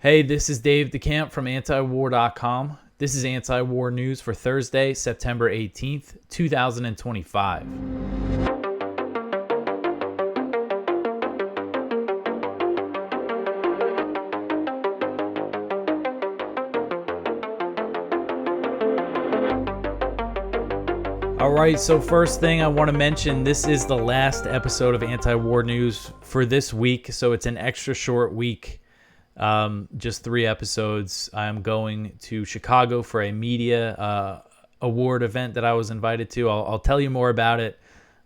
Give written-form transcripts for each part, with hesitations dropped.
Hey, this is Dave DeCamp from antiwar.com. This is anti-war news for Thursday, September 18th, 2025. All right, so first thing I want to mention, this is the last episode of Anti-War News for this week, so it's an extra short week, just 3 episodes. I'm going to Chicago for a media award event that I was invited to. I'll tell you more about it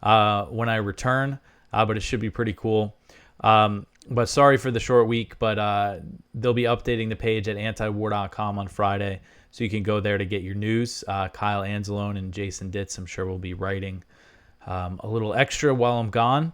when I return, but it should be pretty cool. But sorry for the short week, but they'll be updating the page at antiwar.com on Friday. So you can go there to get your news. Kyle Anzalone and Jason Ditz, I'm sure, will be writing a little extra while I'm gone.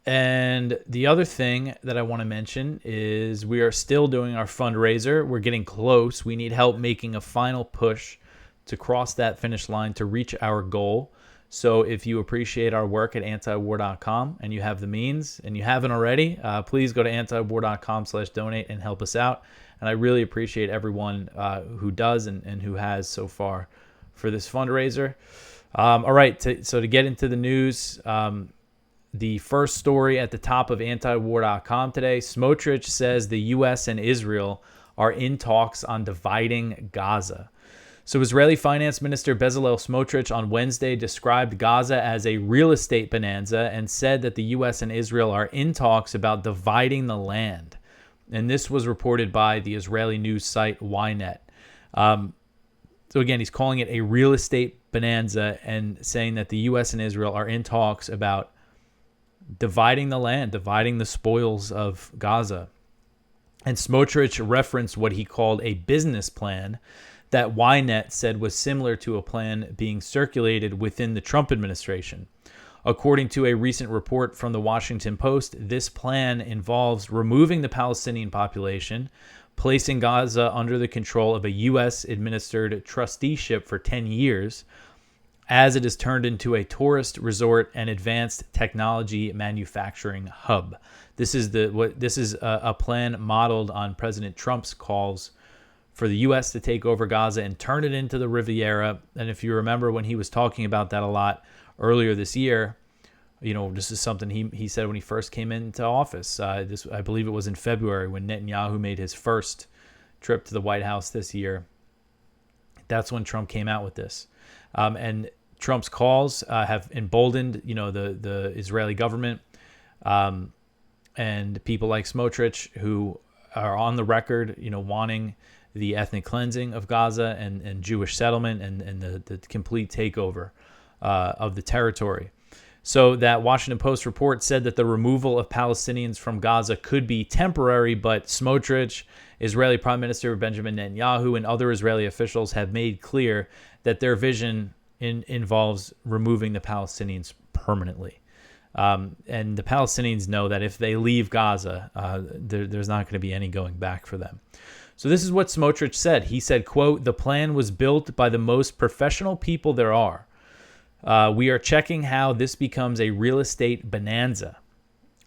And the other thing that I want to mention is we are still doing our fundraiser. We're getting close. We need help making a final push to cross that finish line to reach our goal. So if you appreciate our work at antiwar.com and you have the means and you haven't already, please go to antiwar.com/donate and help us out. And I really appreciate everyone who does and who has so far for this fundraiser. All right, so to get into the news, the first story at the top of antiwar.com today, Smotrich says the U.S. and Israel are in talks on dividing Gaza. So Israeli Finance Minister Bezalel Smotrich on Wednesday described Gaza as a real estate bonanza and said that the U.S. and Israel are in talks about dividing the land. And this was reported by the Israeli news site Ynet. So again, he's calling it a real estate bonanza and saying that the U.S. and Israel are in talks about dividing the land, dividing the spoils of Gaza. And Smotrich referenced what he called a business plan that Ynet said was similar to a plan being circulated within the Trump administration. According to a recent report from the Washington Post, this plan involves removing the Palestinian population, placing Gaza under the control of a U.S.-administered trusteeship for 10 years, as it is turned into a tourist resort and advanced technology manufacturing hub. This is a plan modeled on President Trump's calls for the U.S. to take over Gaza and turn it into the Riviera. And if you remember when he was talking about that a lot earlier this year, this is something he said when he first came into office. I believe it was in February when Netanyahu made his first trip to the White House this year. That's when Trump came out with this. And Trump's calls have emboldened, the Israeli government and people like Smotrich who are on the record, wanting the ethnic cleansing of Gaza and Jewish settlement and the complete takeover of the territory. So that Washington Post report said that the removal of Palestinians from Gaza could be temporary, but Smotrich, Israeli Prime Minister Benjamin Netanyahu, and other Israeli officials have made clear that their vision involves removing the Palestinians permanently. And the Palestinians know that if they leave Gaza, there's not going to be any going back for them. So this is what Smotrich said. He said, quote, "The plan was built by the most professional people there are. We are checking how this becomes a real estate bonanza.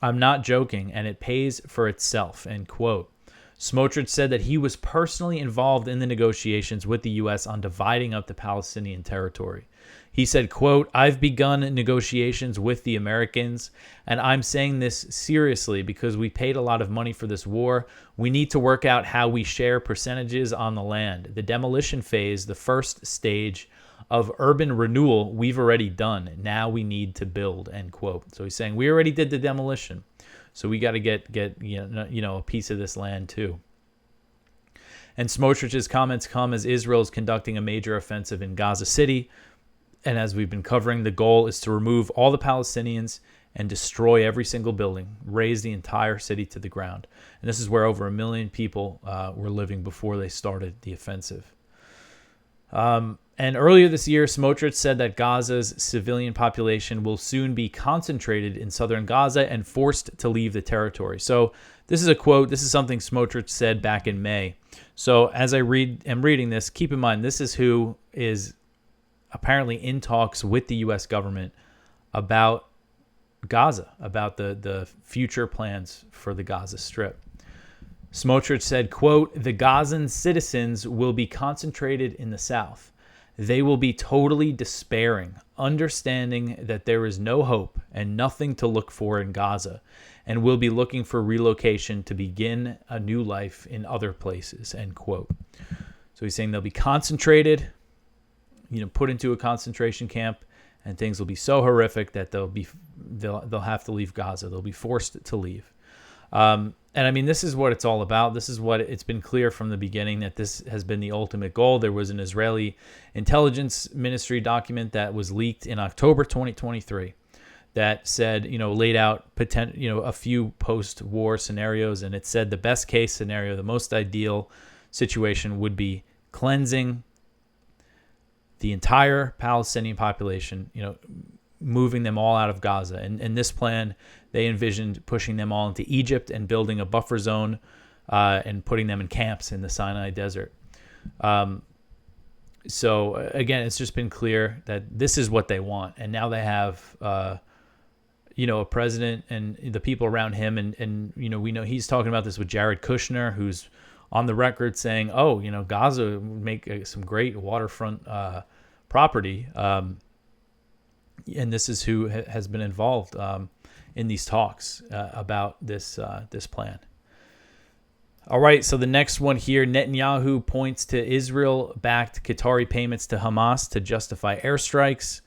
I'm not joking, and it pays for itself," end quote. Smotrich said that he was personally involved in the negotiations with the U.S. on dividing up the Palestinian territory. He said, quote, "I've begun negotiations with the Americans, and I'm saying this seriously because we paid a lot of money for this war. We need to work out how we share percentages on the land. The demolition phase, the first stage of urban renewal, we've already done. Now we need to build," end quote. So he's saying we already did the demolition, so we got to get a piece of this land too. And Smotrich's comments come as Israel is conducting a major offensive in Gaza City. And as we've been covering, the goal is to remove all the Palestinians and destroy every single building, raze the entire city to the ground. And this is where over 1 million people were living before they started the offensive. And earlier this year, Smotrich said that Gaza's civilian population will soon be concentrated in southern Gaza and forced to leave the territory. So this is a quote. This is something Smotrich said back in May. So as I am reading this, keep in mind, this is who is apparently in talks with the U.S. government about Gaza, about the future plans for the Gaza Strip. Smotrich said, quote, "The Gazan citizens will be concentrated in the south. They will be totally despairing, understanding that there is no hope and nothing to look for in Gaza, and will be looking for relocation to begin a new life in other places," end quote. So he's saying they'll be concentrated, put into a concentration camp, and things will be so horrific that they'll have to leave Gaza. They'll be forced to leave. And I mean, this is what it's all about. This is what it's been clear from the beginning, that this has been the ultimate goal. There was an Israeli intelligence ministry document that was leaked in October 2023 that said, laid out a few post-war scenarios, and it said the best case scenario, the most ideal situation would be cleansing the entire Palestinian population, moving them all out of Gaza. And this plan, they envisioned pushing them all into Egypt and building a buffer zone and putting them in camps in the Sinai desert. So again, it's just been clear that this is what they want. And now they have, a president and the people around him. And we know he's talking about this with Jared Kushner, who's on the record saying, Gaza would make some great waterfront property. And this is who has been involved in these talks about this plan. All right, so the next one here, Netanyahu points to Israel-backed Qatari payments to Hamas to justify airstrikes.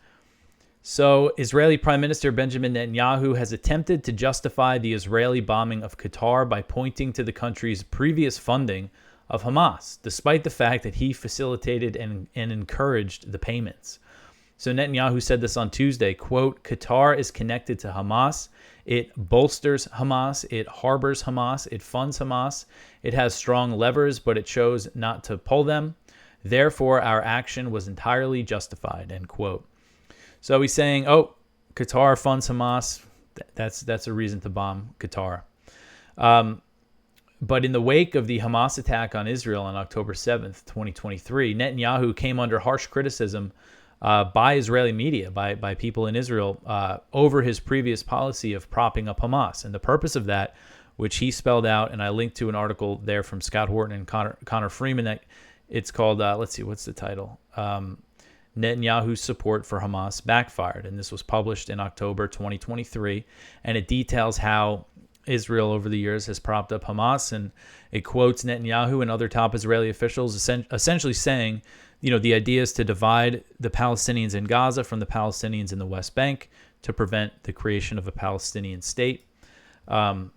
So Israeli Prime Minister Benjamin Netanyahu has attempted to justify the Israeli bombing of Qatar by pointing to the country's previous funding of Hamas, despite the fact that he facilitated and encouraged the payments. So Netanyahu said this on Tuesday, quote, "Qatar is connected to Hamas. It bolsters Hamas. It harbors Hamas. It funds Hamas. It has strong levers, but it chose not to pull them. Therefore, our action was entirely justified," end quote. So he's saying, Qatar funds Hamas. That's a reason to bomb Qatar. But in the wake of the Hamas attack on Israel on October 7th, 2023, Netanyahu came under harsh criticism by Israeli media, by people in Israel, over his previous policy of propping up Hamas. And the purpose of that, which he spelled out, and I linked to an article there from Scott Horton and Connor Freeman, that it's called, let's see, what's the title? Netanyahu's support for Hamas backfired. And this was published in October 2023. And it details how Israel over the years has propped up Hamas. And it quotes Netanyahu and other top Israeli officials essentially saying, the idea is to divide the Palestinians in Gaza from the Palestinians in the West Bank to prevent the creation of a Palestinian state. Even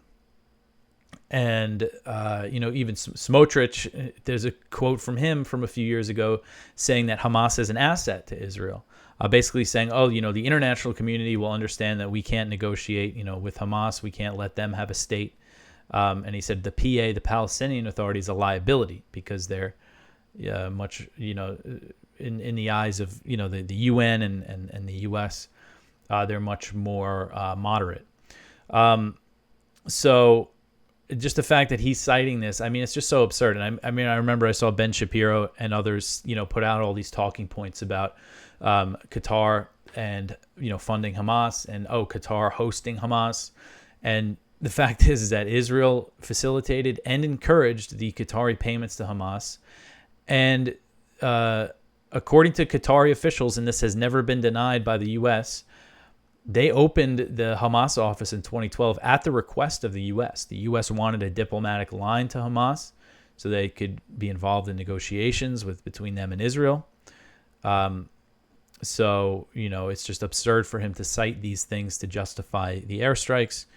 Smotrich, there's a quote from him from a few years ago saying that Hamas is an asset to Israel, basically saying, the international community will understand that we can't negotiate, with Hamas. We can't let them have a state. And he said the Palestinian Authority, is a liability because they're much, in the eyes of, the UN and the US, they're much more moderate. So just the fact that he's citing this, it's just so absurd. And I remember I saw Ben Shapiro and others, put out all these talking points about Qatar and, funding Hamas and, Qatar hosting Hamas. And the fact is that Israel facilitated and encouraged the Qatari payments to Hamas. And according to Qatari officials, and this has never been denied by the U.S., they opened the Hamas office in 2012 at the request of the U.S. The U.S. wanted a diplomatic line to Hamas so they could be involved in negotiations between them and Israel. So, it's just absurd for him to cite these things to justify the airstrikes.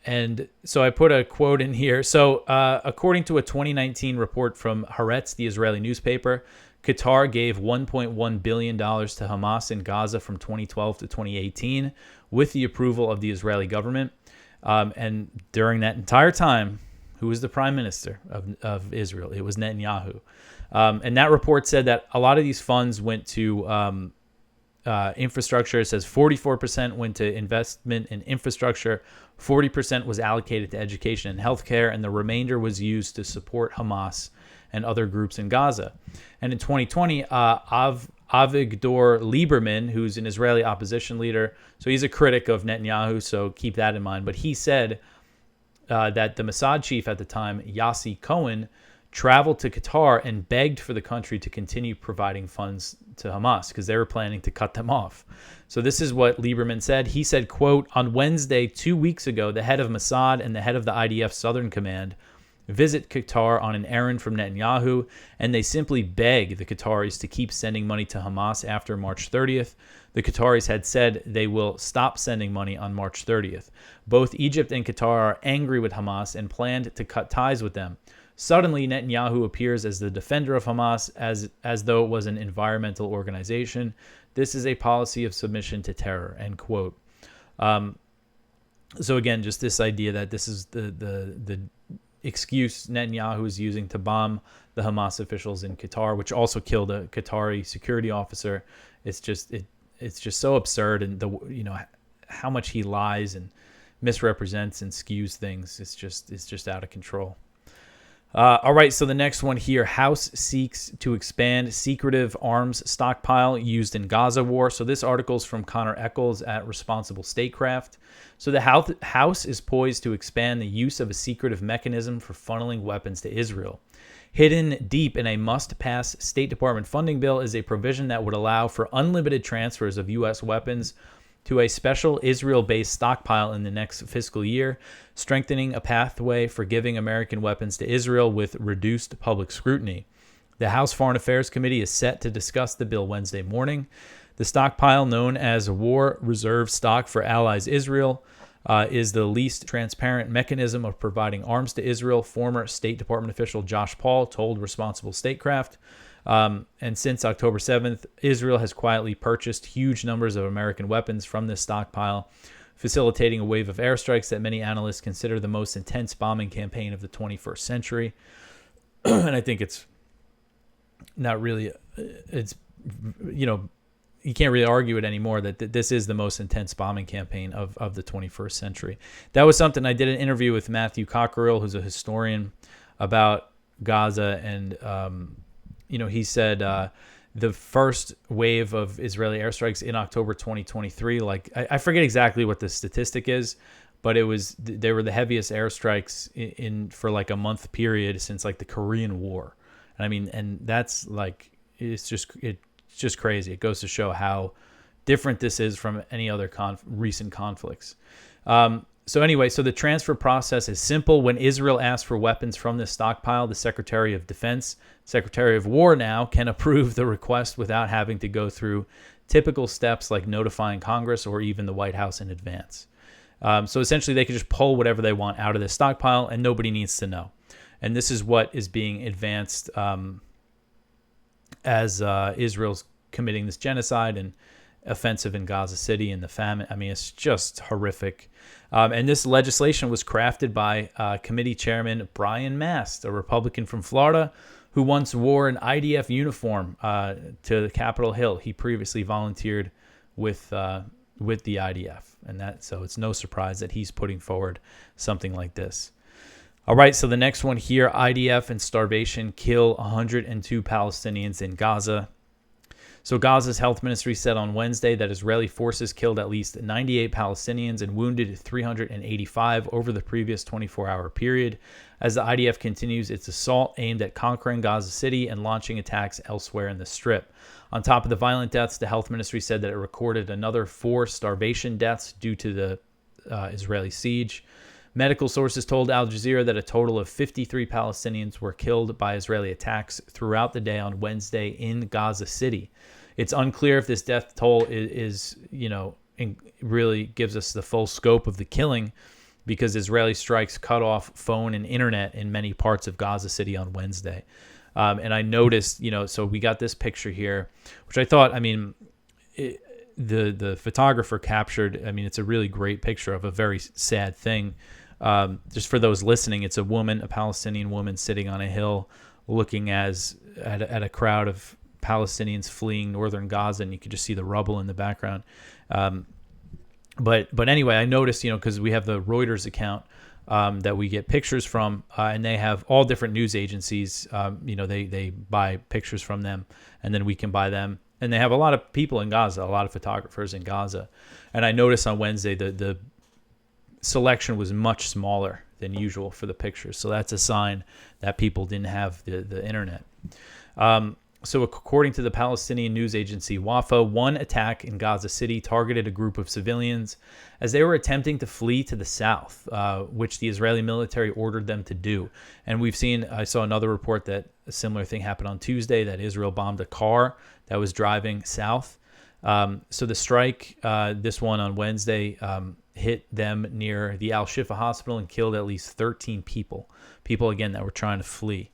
And so I put a quote in here. So according to a 2019 report from Haaretz, the Israeli newspaper, Qatar gave $1.1 billion to Hamas in Gaza from 2012 to 2018 with the approval of the Israeli government. And during that entire time, who was the prime minister of Israel? It was Netanyahu. And that report said that a lot of these funds went to infrastructure. It says 44% went to investment in infrastructure, 40% was allocated to education and healthcare, and the remainder was used to support Hamas and other groups in Gaza. And in 2020, Avigdor Lieberman, who's an Israeli opposition leader, so he's a critic of Netanyahu, so keep that in mind. But he said that the Mossad chief at the time, Yossi Cohen, traveled to Qatar and begged for the country to continue providing funds to Hamas because they were planning to cut them off. So this is what Lieberman said. He said, quote, "On Wednesday, 2 weeks ago, the head of Mossad and the head of the IDF Southern Command visit Qatar on an errand from Netanyahu, and they simply beg the Qataris to keep sending money to Hamas after March 30th. The Qataris had said they will stop sending money on March 30th. Both Egypt and Qatar are angry with Hamas and planned to cut ties with them. Suddenly, Netanyahu appears as the defender of Hamas as though it was an environmental organization. This is a policy of submission to terror," end quote. So again, just this idea that this is the excuse Netanyahu is using to bomb the Hamas officials in Qatar, which also killed a Qatari security officer. It's just so absurd, and how much he lies and misrepresents and skews things. It's just out of control. All right, so the next one here, House seeks to expand secretive arms stockpile used in Gaza war. So this article is from Connor Eccles at Responsible Statecraft. So the House is poised to expand the use of a secretive mechanism for funneling weapons to Israel. Hidden deep in a must-pass State Department funding bill is a provision that would allow for unlimited transfers of U.S. weapons to a special Israel-based stockpile in the next fiscal year, strengthening a pathway for giving American weapons to Israel with reduced public scrutiny. The House Foreign Affairs Committee is set to discuss the bill Wednesday morning. The stockpile, known as War Reserve Stock for Allies Israel, is the least transparent mechanism of providing arms to Israel, former State Department official Josh Paul told Responsible Statecraft. And since October 7th, Israel has quietly purchased huge numbers of American weapons from this stockpile, facilitating a wave of airstrikes that many analysts consider the most intense bombing campaign of the 21st century. And I think it's not really, you can't really argue it anymore that this is the most intense bombing campaign of the 21st century. That was something I did an interview with Matthew Cockerill, who's a historian, about Gaza, and he said the first wave of Israeli airstrikes in October 2023, like I forget exactly what the statistic is, but they were the heaviest airstrikes in for like a month period since like the Korean War. And I mean, and that's like it's just crazy. It goes to show how different this is from any other recent conflicts. So anyway, so the transfer process is simple. When Israel asks for weapons from this stockpile, the Secretary of Defense, Secretary of War now, can approve the request without having to go through typical steps like notifying Congress or even the White House in advance. So essentially, they can just pull whatever they want out of this stockpile, and nobody needs to know. And this is what is being advanced as Israel's committing this genocide and offensive in Gaza City and the famine. I mean, it's just horrific. And this legislation was crafted by committee chairman Brian Mast, a Republican from Florida, who once wore an IDF uniform to Capitol Hill. He previously volunteered with the IDF, so it's no surprise that he's putting forward something like this. All right, so the next one here, IDF and starvation kill 102 Palestinians in Gaza. So Gaza's health ministry said on Wednesday that Israeli forces killed at least 98 Palestinians and wounded 385 over the previous 24-hour period, as the IDF continues its assault aimed at conquering Gaza City and launching attacks elsewhere in the Strip. On top of the violent deaths, the health ministry said that it recorded another 4 starvation deaths due to the Israeli siege. Medical sources told Al Jazeera that a total of 53 Palestinians were killed by Israeli attacks throughout the day on Wednesday in Gaza City. It's unclear if this death toll is really gives us the full scope of the killing, because Israeli strikes cut off phone and internet in many parts of Gaza City on Wednesday. And I noticed, so we got this picture here, which I thought, the photographer captured, it's a really great picture of a very sad thing. Just for those listening, it's a Palestinian woman sitting on a hill looking at a crowd of Palestinians fleeing northern Gaza, and you could just see the rubble in the background. But anyway, I noticed, because we have the Reuters account that we get pictures from, and they have all different news agencies. They buy pictures from them, and then we can buy them. And they have a lot of people in Gaza, a lot of photographers in Gaza. And I noticed on Wednesday the selection was much smaller than usual for the pictures. So that's a sign that people didn't have the internet. So according to the Palestinian news agency Wafa, one attack in Gaza City targeted a group of civilians as they were attempting to flee to the south, which the Israeli military ordered them to do. And I saw another report that a similar thing happened on Tuesday, that Israel bombed a car that was driving south. So the strike, this one on Wednesday, hit them near the Al-Shifa hospital and killed at least 13 people again that were trying to flee.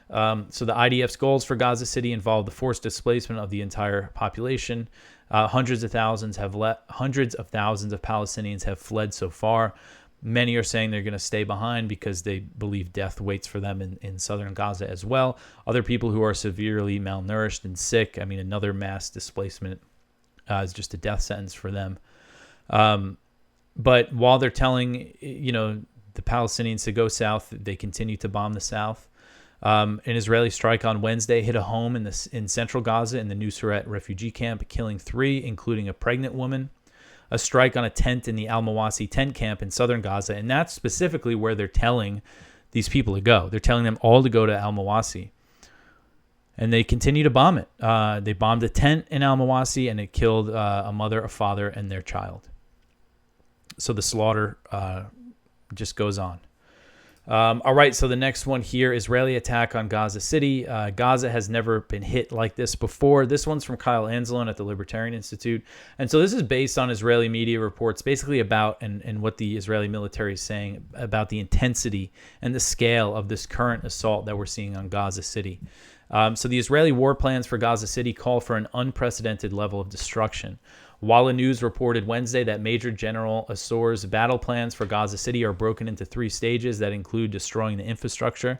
So the IDF's goals for Gaza City involve the forced displacement of the entire population. Hundreds of thousands of Palestinians have fled so far. Many are saying they're going to stay behind because they believe death waits for them in southern Gaza as well. Other people who are severely malnourished and sick. I mean, another mass displacement is just a death sentence for them. But while they're telling, the Palestinians to go south, they continue to bomb the south. An Israeli strike on Wednesday hit a home in central Gaza in the Nusret refugee camp, killing 3, including a pregnant woman. A strike on a tent in the Al-Mawasi tent camp in southern Gaza, and that's specifically where they're telling these people to go. They're telling them all to go to Al-Mawasi. And they continue to bomb it. They bombed a tent in Al-Mawasi, and it killed a mother, a father, and their child. So the slaughter just goes on. All right, so the next one here, Israeli attack on Gaza City. Gaza has never been hit like this before. This one's from Kyle Anzalone at the Libertarian Institute. And so this is based on Israeli media reports basically about and what the Israeli military is saying about the intensity and the scale of this current assault that we're seeing on Gaza City. So the Israeli war plans for Gaza City call for an unprecedented level of destruction. Walla News reported Wednesday that Major General Assor's battle plans for Gaza City are broken into 3 stages that include destroying the infrastructure.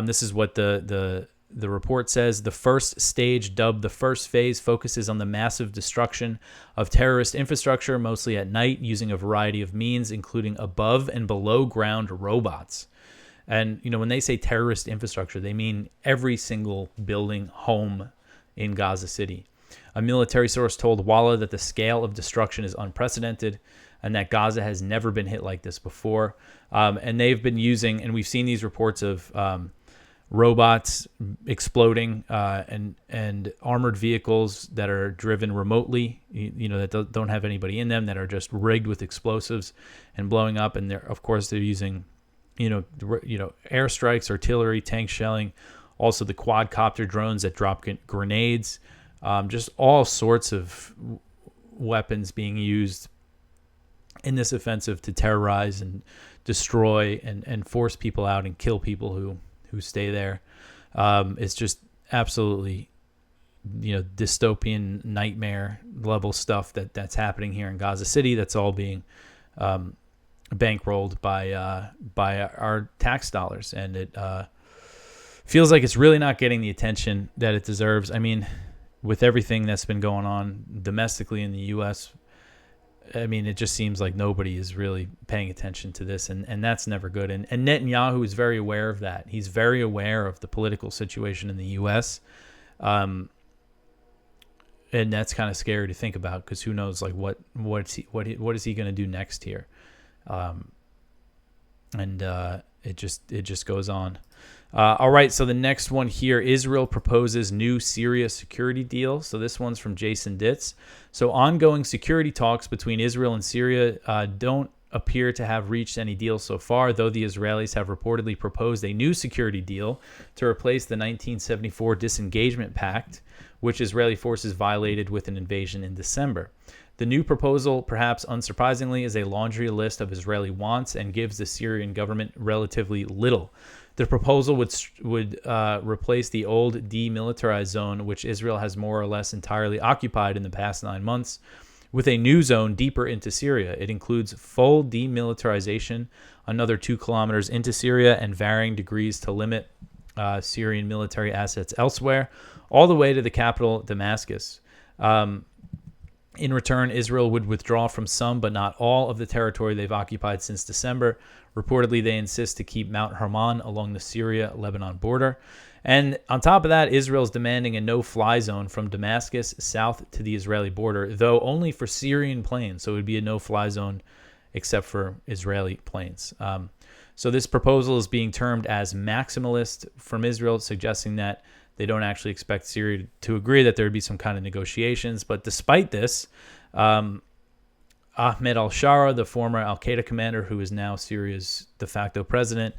This is what the report says. The first stage, dubbed the first phase, focuses on the massive destruction of terrorist infrastructure, mostly at night, using a variety of means, including above and below ground robots. And, when they say terrorist infrastructure, they mean every single building, home in Gaza City. A military source told Walla that the scale of destruction is unprecedented and that Gaza has never been hit like this before. And they've been using, and we've seen these reports of robots exploding and armored vehicles that are driven remotely, that don't have anybody in them, that are just rigged with explosives and blowing up. And they're using, airstrikes, artillery, tank shelling, also the quadcopter drones that drop grenades. Just all sorts of weapons being used in this offensive to terrorize and destroy and force people out and kill people who stay there. It's just absolutely, dystopian nightmare level stuff that's happening here in Gaza City. That's all being bankrolled by our tax dollars, and it feels like it's really not getting the attention that it deserves. I mean, with everything that's been going on domestically in the U.S., it just seems like nobody is really paying attention to this, and that's never good. And Netanyahu is very aware of that. He's very aware of the political situation in the U.S., and that's kind of scary to think about, because who knows, like what is he going to do next here? It just goes on. All right, so the next one here, Israel proposes new Syria security deal. So this one's from Jason Ditz. So ongoing security talks between Israel and Syria don't appear to have reached any deal so far, though the Israelis have reportedly proposed a new security deal to replace the 1974 disengagement pact, which Israeli forces violated with an invasion in December. The new proposal, perhaps unsurprisingly, is a laundry list of Israeli wants and gives the Syrian government relatively little. The proposal would replace the old demilitarized zone, which Israel has more or less entirely occupied in the past 9 months, with a new zone deeper into Syria. It includes full demilitarization, another 2 kilometers into Syria, and varying degrees to limit Syrian military assets elsewhere, all the way to the capital, Damascus. In return, Israel would withdraw from some but not all of the territory they've occupied since December. Reportedly, they insist to keep Mount Hermon along the Syria-Lebanon border. And on top of that, Israel's demanding a no-fly zone from Damascus south to the Israeli border, though only for Syrian planes. So it would be a no-fly zone except for Israeli planes. So this proposal is being termed as maximalist from Israel, suggesting that they don't actually expect Syria to agree, that there would be some kind of negotiations. But despite this, Ahmed al-Shara, the former al-Qaeda commander who is now Syria's de facto president,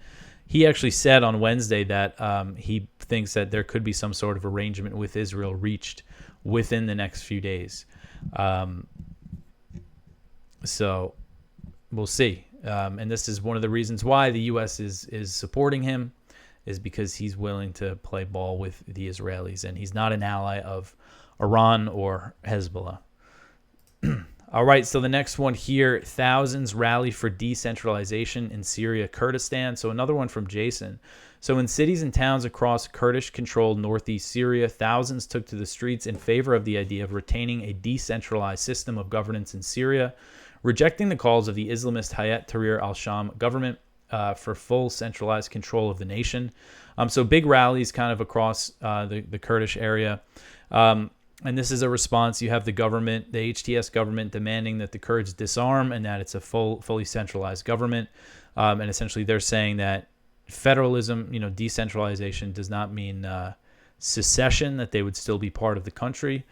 he actually said on Wednesday that he thinks that there could be some sort of arrangement with Israel reached within the next few days. So we'll see. And this is one of the reasons why the U.S. is supporting him, is because he's willing to play ball with the Israelis, and he's not an ally of Iran or Hezbollah. All right, so the next one here, thousands rally for decentralization in Syria, Kurdistan. So another one from Jason. So in cities and towns across Kurdish-controlled northeast Syria, thousands took to the streets in favor of the idea of retaining a decentralized system of governance in Syria, rejecting the calls of the Islamist Hayat Tahrir al-Sham government for full centralized control of the nation. So big rallies kind of across the Kurdish area. And this is a response. You have the government, the HTS government, demanding that the Kurds disarm and that it's a fully centralized government. And essentially they're saying that federalism, decentralization does not mean secession, that they would still be part of the country.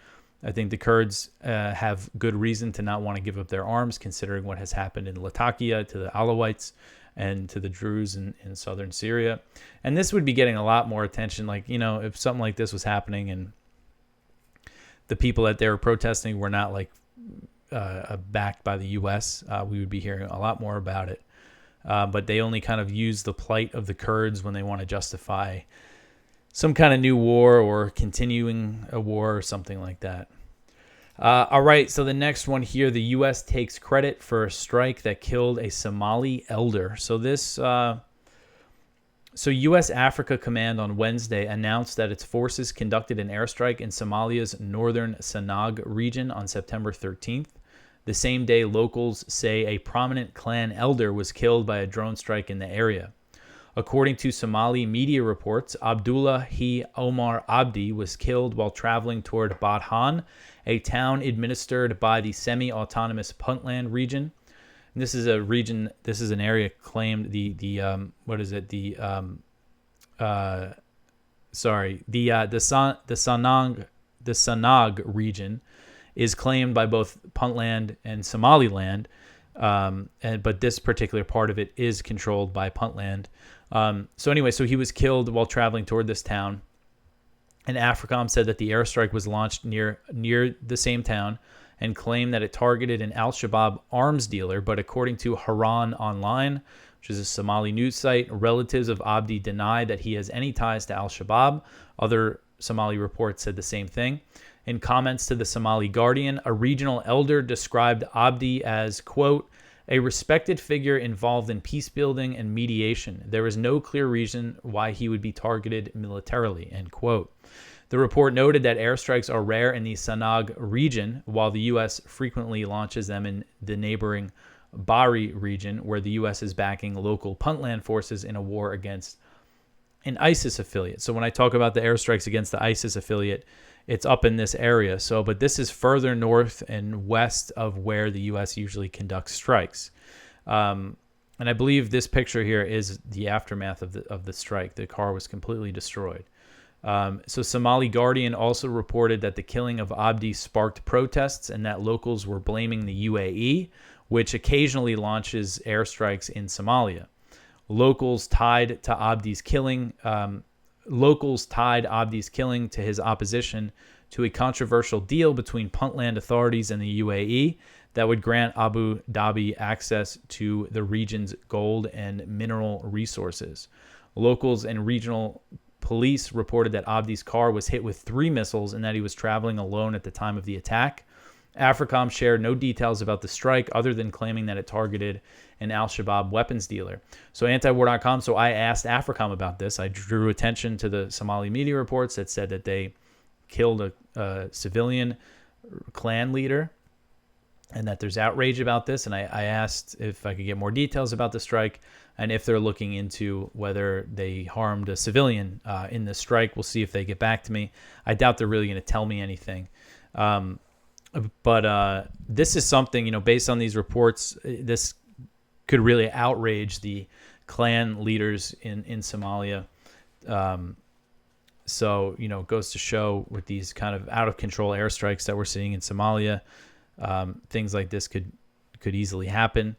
I think the Kurds have good reason to not want to give up their arms, considering what has happened in Latakia to the Alawites and to the Druze in southern Syria. And this would be getting a lot more attention. Like, if something like this was happening and the people that they were protesting were not backed by the U.S., we would be hearing a lot more about it. But they only kind of use the plight of the Kurds when they want to justify some kind of new war or continuing a war or something like that. All right, so the next one here, the U.S. takes credit for a strike that killed a Somali elder. So U.S. Africa Command on Wednesday announced that its forces conducted an airstrike in Somalia's northern Sanag region on September 13th. The same day, locals say a prominent clan elder was killed by a drone strike in the area. According to Somali media reports, Abdullahi Omar Abdi was killed while traveling toward Badhan, a town administered by the semi-autonomous Puntland region. And this is a region. This is an area claimed the Sanag region is claimed by both Puntland and Somaliland, but this particular part of it is controlled by Puntland. So he was killed while traveling toward this town. And AFRICOM said that the airstrike was launched near the same town and claimed that it targeted an al-Shabaab arms dealer. But according to Haran Online, which is a Somali news site, relatives of Abdi denied that he has any ties to al-Shabaab. Other Somali reports said the same thing. In comments to the Somali Guardian, a regional elder described Abdi as, quote, a respected figure involved in peace building and mediation. There is no clear reason why he would be targeted militarily, end quote. The report noted that airstrikes are rare in the Sanag region, while the U.S. frequently launches them in the neighboring Bari region, where the U.S. is backing local Puntland forces in a war against an ISIS affiliate. So when I talk about the airstrikes against the ISIS affiliate, it's up in this area. But this is further north and west of where the U.S. usually conducts strikes. And I believe this picture here is the aftermath of the strike. The car was completely destroyed. So Somali Guardian also reported that the killing of Abdi sparked protests and that locals were blaming the UAE, which occasionally launches airstrikes in Somalia. Locals tied Abdi's killing to his opposition to a controversial deal between Puntland authorities and the UAE that would grant Abu Dhabi access to the region's gold and mineral resources. Locals and regional police reported that Abdi's car was hit with 3 missiles and that he was traveling alone at the time of the attack. AFRICOM shared no details about the strike other than claiming that it targeted an al-Shabaab weapons dealer. So antiwar.com, so I asked AFRICOM about this. I drew attention to the Somali media reports that said that they killed a civilian clan leader and that there's outrage about this. And I asked if I could get more details about the strike and if they're looking into whether they harmed a civilian in the strike. We'll see if they get back to me. I doubt they're really going to tell me anything. But this is something, based on these reports, this could really outrage the clan leaders in Somalia. So, it goes to show with these kind of out of control airstrikes that we're seeing in Somalia, things like this could easily happen.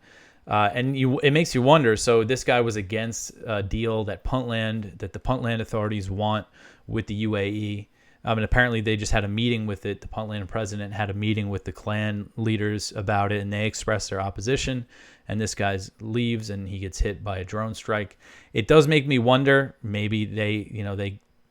And it makes you wonder. So this guy was against a deal that the Puntland authorities want with the UAE. And apparently they just had a meeting with it. The Puntland president had a meeting with the clan leaders about it, and they expressed their opposition. And this guy leaves, and he gets hit by a drone strike. It does make me wonder, maybe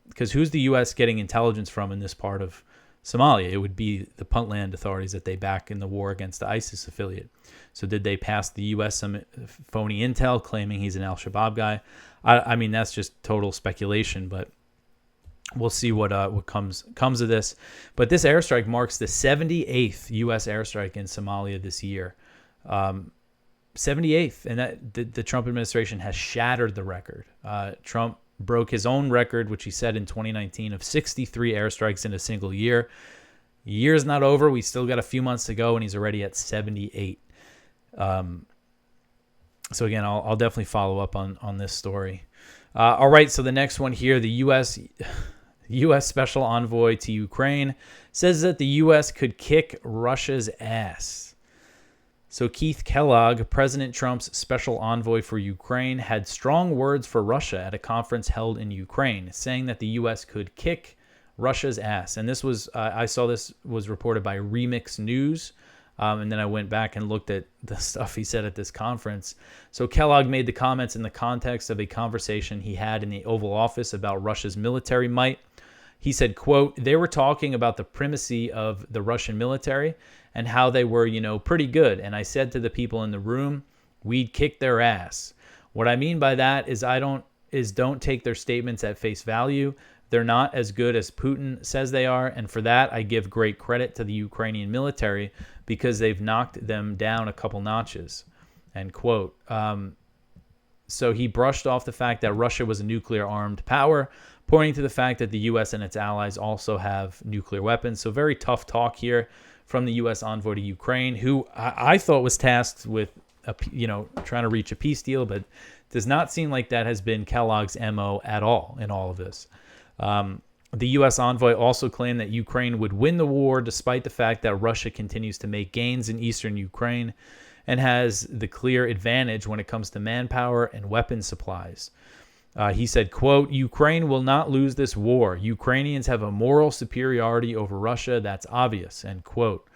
because who's the U.S. getting intelligence from in this part of Somalia? It would be the Puntland authorities that they back in the war against the ISIS affiliate. So did they pass the U.S. some phony intel claiming he's an al-Shabaab guy? I mean, that's just total speculation, but we'll see what comes of this. But this airstrike marks the 78th U.S. airstrike in Somalia this year. 78th, and that the Trump administration has shattered the record. Trump broke his own record, which he set in 2019, of 63 airstrikes in a single year. Year's not over. We still got a few months to go, and he's already at 78. So again, I'll definitely follow up on this story. All right, so the next one here, the U.S. Special Envoy to Ukraine says that the U.S. could kick Russia's ass. So Keith Kellogg, President Trump's special envoy for Ukraine, had strong words for Russia at a conference held in Ukraine, saying that the U.S. could kick Russia's ass. And this was, I saw this was reported by Remix News, and then I went back and looked at the stuff he said at this conference. So Kellogg made the comments in the context of a conversation he had in the Oval Office about Russia's military might. He said, quote, "They were talking about the primacy of the Russian military and how they were, pretty good. And I said to the people in the room, we'd kick their ass. What I mean by that is don't take their statements at face value. They're not as good as Putin says they are. And for that, I give great credit to the Ukrainian military because they've knocked them down a couple notches," end quote. So he brushed off the fact that Russia was a nuclear-armed power, pointing to the fact that the U.S. and its allies also have nuclear weapons. So very tough talk here from the U.S. envoy to Ukraine, who I thought was tasked with, trying to reach a peace deal, but does not seem like that has been Kellogg's MO at all in all of this. The U.S. envoy also claimed that Ukraine would win the war despite the fact that Russia continues to make gains in eastern Ukraine and has the clear advantage when it comes to manpower and weapon supplies. He said, quote, "Ukraine will not lose this war. Ukrainians have a moral superiority over Russia. That's obvious," end quote.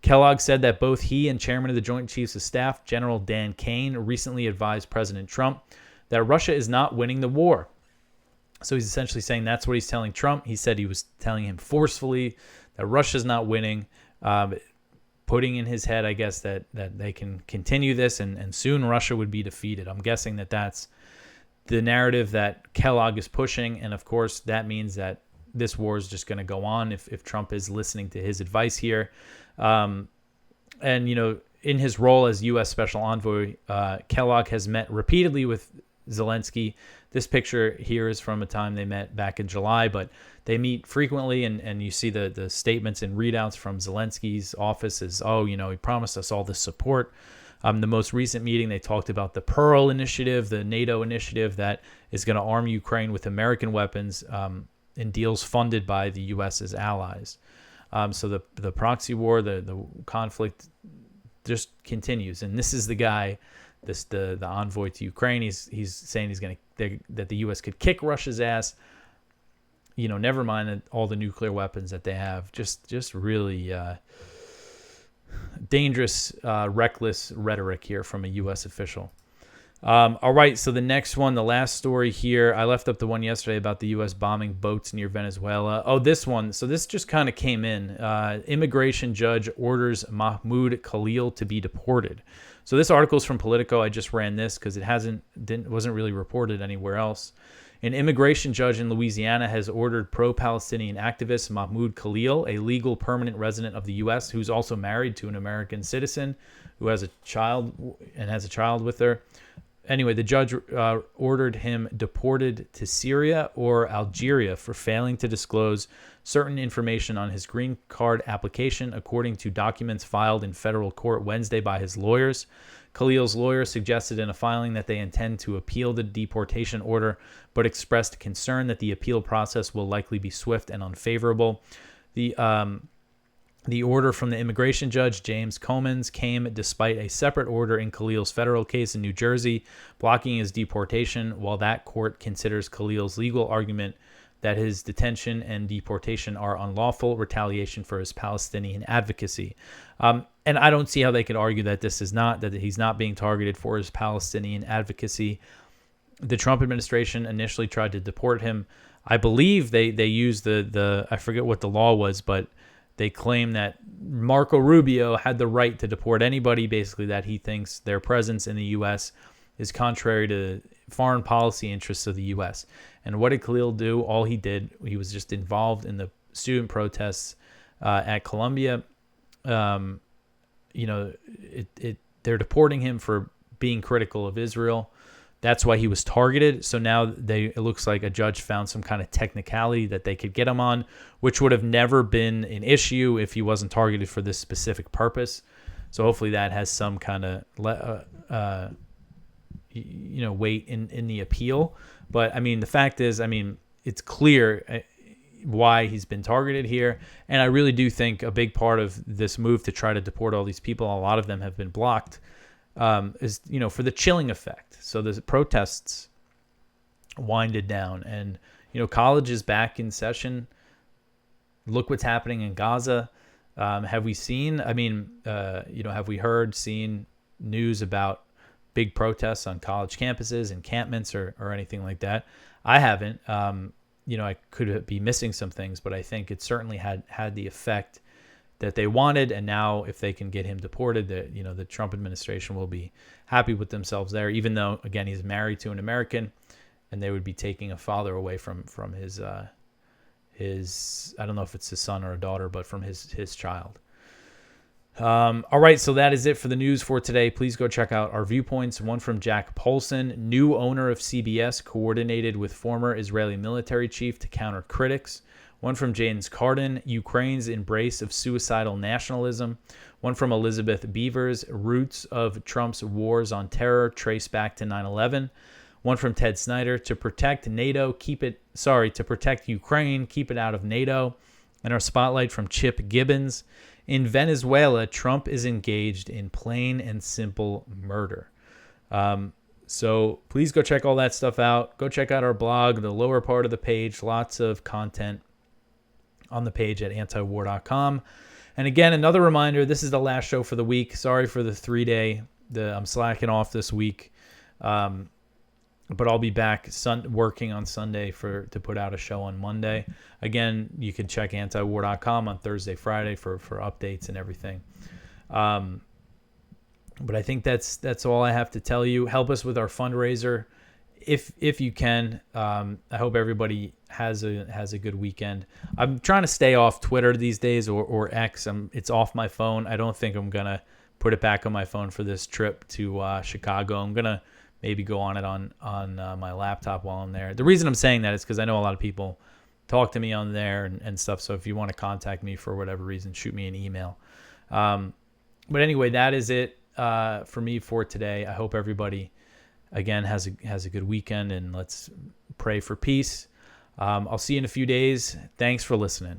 Kellogg said that both he and Chairman of the Joint Chiefs of Staff, General Dan Kane, recently advised President Trump that Russia is not winning the war. So he's essentially saying that's what he's telling Trump. He said he was telling him forcefully that Russia's not winning, putting in his head, I guess, that they can continue this and soon Russia would be defeated. I'm guessing that's the narrative that Kellogg is pushing, and of course that means that this war is just going to go on if Trump is listening to his advice here. And in his role as U.S. Special Envoy, Kellogg has met repeatedly with Zelensky. This picture here is from a time they met back in July, but they meet frequently, and you see the statements and readouts from Zelensky's office is, he promised us all this support. The most recent meeting, they talked about the Pearl initiative, the NATO initiative that is going to arm Ukraine with American weapons in deals funded by the U.S.'s allies. So the proxy war, the conflict just continues. And this is the guy, the envoy to Ukraine. He's saying that the U.S. could kick Russia's ass. Never mind all the nuclear weapons that they have. Just really dangerous, reckless rhetoric here from a U.S. official. All right, so the next one, the last story here, I left up the one yesterday about the U.S. bombing boats near Venezuela. Oh, this one. So this just kind of came in. Immigration judge orders Mahmoud Khalil to be deported. So this article is from Politico. I just ran this because it wasn't really reported anywhere else. An immigration judge in Louisiana has ordered pro-Palestinian activist Mahmoud Khalil, a legal permanent resident of the U.S. who's also married to an American citizen who has a child with her. Anyway, the judge ordered him deported to Syria or Algeria for failing to disclose certain information on his green card application, according to documents filed in federal court Wednesday by his lawyers. Khalil's lawyer suggested in a filing that they intend to appeal the deportation order, but expressed concern that the appeal process will likely be swift and unfavorable. The order from the immigration judge, James Comins, came despite a separate order in Khalil's federal case in New Jersey, blocking his deportation, while that court considers Khalil's legal argument that his detention and deportation are unlawful retaliation for his Palestinian advocacy. And I don't see how they could argue that this is not, that he's not being targeted for his Palestinian advocacy. The Trump administration initially tried to deport him. I believe they used the I forget what the law was, but they claim that Marco Rubio had the right to deport anybody, basically that he thinks their presence in the U.S. is contrary to foreign policy interests of the U.S. And what did Khalil do? All he did, he was just involved in the student protests at Columbia. They're deporting him for being critical of Israel. That's why he was targeted. So now it looks like a judge found some kind of technicality that they could get him on, which would have never been an issue if he wasn't targeted for this specific purpose. So hopefully that has some kind of weight in the appeal. But I mean, the fact is, I mean, it's clear why he's been targeted here. And I really do think a big part of this move to try to deport all these people, a lot of them have been blocked, is, for the chilling effect. So the protests winded down and, college is back in session. Look what's happening in Gaza. Have we seen, have we seen news about big protests on college campuses, encampments, or anything like that? I haven't. I could be missing some things, but I think it certainly had the effect that they wanted. And now if they can get him deported, the Trump administration will be happy with themselves there, even though, again, he's married to an American and they would be taking a father away from his, I don't know if it's his son or a daughter, but from his child. All right, so that is it for the news for today. Please go check out our viewpoints. One from Jack Polson, new owner of CBS, coordinated with former Israeli military chief to counter critics. One from James Carden, Ukraine's embrace of suicidal nationalism. One from Elizabeth Beavers, roots of Trump's wars on terror trace back to 9/11. One from Ted Snyder, to protect Ukraine, keep it out of NATO. And our spotlight from Chip Gibbons, in Venezuela, Trump is engaged in plain and simple murder. So please go check all that stuff out. Go check out our blog, the lower part of the page, lots of content on the page at antiwar.com. And again, another reminder, this is the last show for the week. Sorry for the 3-day. I'm slacking off this week. But I'll be back working on Sunday to put out a show on Monday. Again, you can check antiwar.com on Thursday, Friday for updates and everything. But I think that's all I have to tell you. Help us with our fundraiser if you can. I hope everybody has a good weekend. I'm trying to stay off Twitter these days or X. It's off my phone. I don't think I'm gonna put it back on my phone for this trip to Chicago. I'm gonna maybe go on it on my laptop while I'm there. The reason I'm saying that is because I know a lot of people talk to me on there and stuff. So if you want to contact me for whatever reason, shoot me an email. But anyway, that is it for me for today. I hope everybody, again, has a good weekend, and let's pray for peace. I'll see you in a few days. Thanks for listening.